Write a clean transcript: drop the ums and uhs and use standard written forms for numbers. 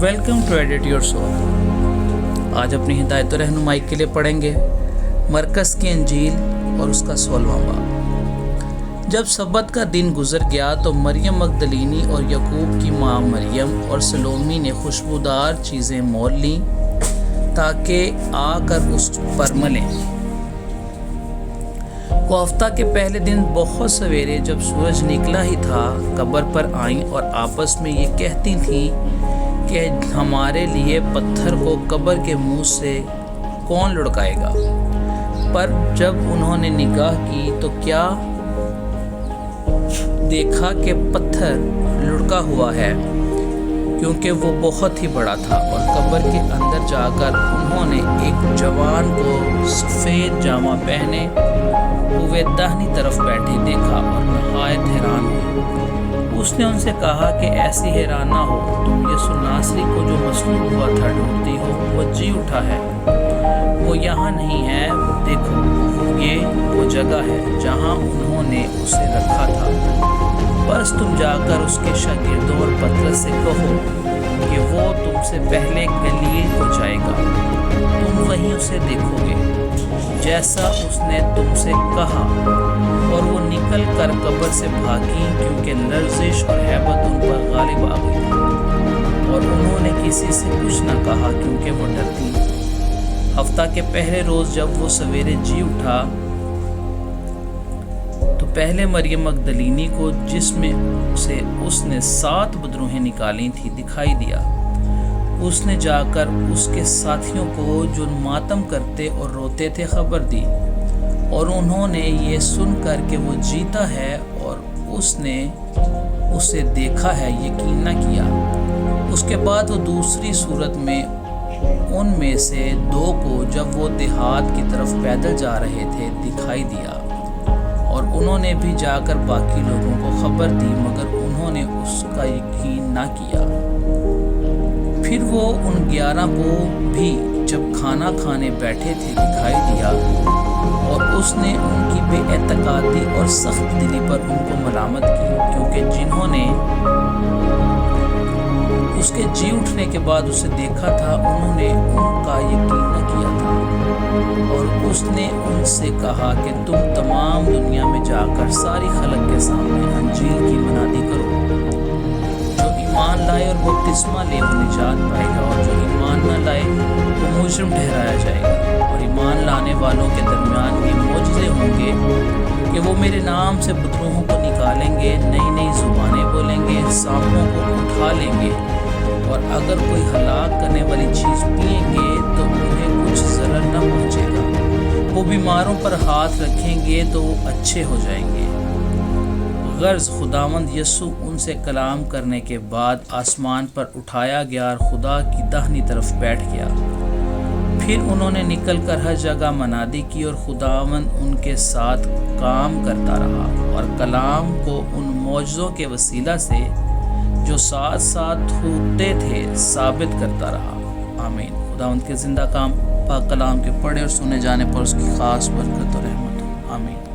Welcome to edit your soul. آج اپنی ہدایت و رہنمائی کے لیے پڑھیں گے مرکز کی انجیل اور اس کا 16واں باب۔ جب سبت کا دن گزر گیا تو مریم مگدلینی اور یعقوب کی ماں مریم اور سلومی نے خوشبودار چیزیں مول لیں تاکہ آ کر اس پر ملیں۔ وہ ہفتہ کے پہلے دن بہت سویرے جب سورج نکلا ہی تھا قبر پر آئیں اور آپس میں یہ کہتی تھیں کہ ہمارے لیے پتھر کو قبر کے منہ سے کون لڑکائے گا۔ پر جب انہوں نے نگاہ کی تو کیا دیکھا کہ پتھر لڑکا ہوا ہے، کیونکہ وہ بہت ہی بڑا تھا، اور قبر کے اندر جا کر انہوں نے ایک جوان کو سفید جامہ پہنے ہوئے داہنی طرف بیٹھے دیکھا اور نہایت حیران ہوئے۔ اس نے ان سے کہا کہ ایسی حیران نہ ہو، تم یسوع ناصری کو جو مصلوب ہوا تھا ڈھونڈتی ہو، وہ جی اٹھا ہے، وہ یہاں نہیں ہے، دیکھو یہ وہ جگہ ہے جہاں انہوں نے اسے رکھا تھا۔ بس تم جا کر اس کے شاگردوں اور پترس سے کہو کہ وہ تم سے پہلے گلیل کو جائے گا، تم وہیں اسے دیکھو گے جیسا اس نے تم سے کہا۔ اور وہ نکل کر قبر سے بھاگی، کیونکہ لرزش اور ہیبت ان پر غالب آ گئی تھی، اور انہوں نے کسی سے کچھ نہ کہا کیونکہ وہ ڈرتی۔ ہفتہ کے پہلے روز جب وہ سویرے جی اٹھا تو پہلے مریم مگدلینی کو، جس میں سے اس نے 7 بدروہیں نکالی تھی، دکھائی دیا۔ اس نے جا کر اس کے ساتھیوں کو جو ماتم کرتے اور روتے تھے خبر دی، اور انہوں نے یہ سن کر کہ وہ جیتا ہے اور اس نے اسے دیکھا ہے یقین نہ کیا۔ اس کے بعد وہ دوسری صورت میں ان میں سے 2 کو، جب وہ دیہات کی طرف پیدل جا رہے تھے، دکھائی دیا، اور انہوں نے بھی جا کر باقی لوگوں کو خبر دی، مگر انہوں نے اس کا یقین نہ کیا۔ پھر وہ ان 11 کو بھی جب کھانا کھانے بیٹھے تھے دکھائی دیا، اور اس نے ان کی بے اعتقادی اور سخت دلی پر ان کو ملامت کی، کیونکہ جنہوں نے اس کے جی اٹھنے کے بعد اسے دیکھا تھا، انہوں نے ان کا یقین نہ کیا تھا۔ اور اس نے ان سے کہا کہ تم تمام دنیا میں جا کر ساری خلق کے سامنے انجیل کی منادی کرو۔ جو ایمان لائے اور بپتسمہ لے وہ نجات پائے گا، اور جو ایمان نہ لائے وہ مجرم ٹھہرایا جائے گا۔ اور ایمان لانے والوں کے درمیان یہ معجزے ہوں گے کہ وہ میرے نام سے بدروہوں کو نکالیں گے، نئی نئی زبانیں بولیں گے، سانپوں کو اٹھا لیں گے، اور اگر کوئی ہلاک کرنے والی چیز پئیں گے تو انہیں کچھ ضرر نہ پہنچے گا۔ وہ بیماروں پر ہاتھ رکھیں گے تو وہ اچھے ہو جائیں گے۔ غرض خداوند یسوع ان سے کلام کرنے کے بعد آسمان پر اٹھایا گیا اور خدا کی داہنی طرف بیٹھ گیا۔ پھر انہوں نے نکل کر ہر جگہ منادی کی، اور خداوند ان کے ساتھ کام کرتا رہا اور کلام کو ان معجزوں کے وسیلہ سے جو ساتھ ساتھ ہوتے تھے ثابت کرتا رہا۔ آمین۔ خداوند کے زندہ کام پاک کلام کے پڑھے اور سنے جانے پر اس کی خاص برکت اور رحمت ہو۔ آمین۔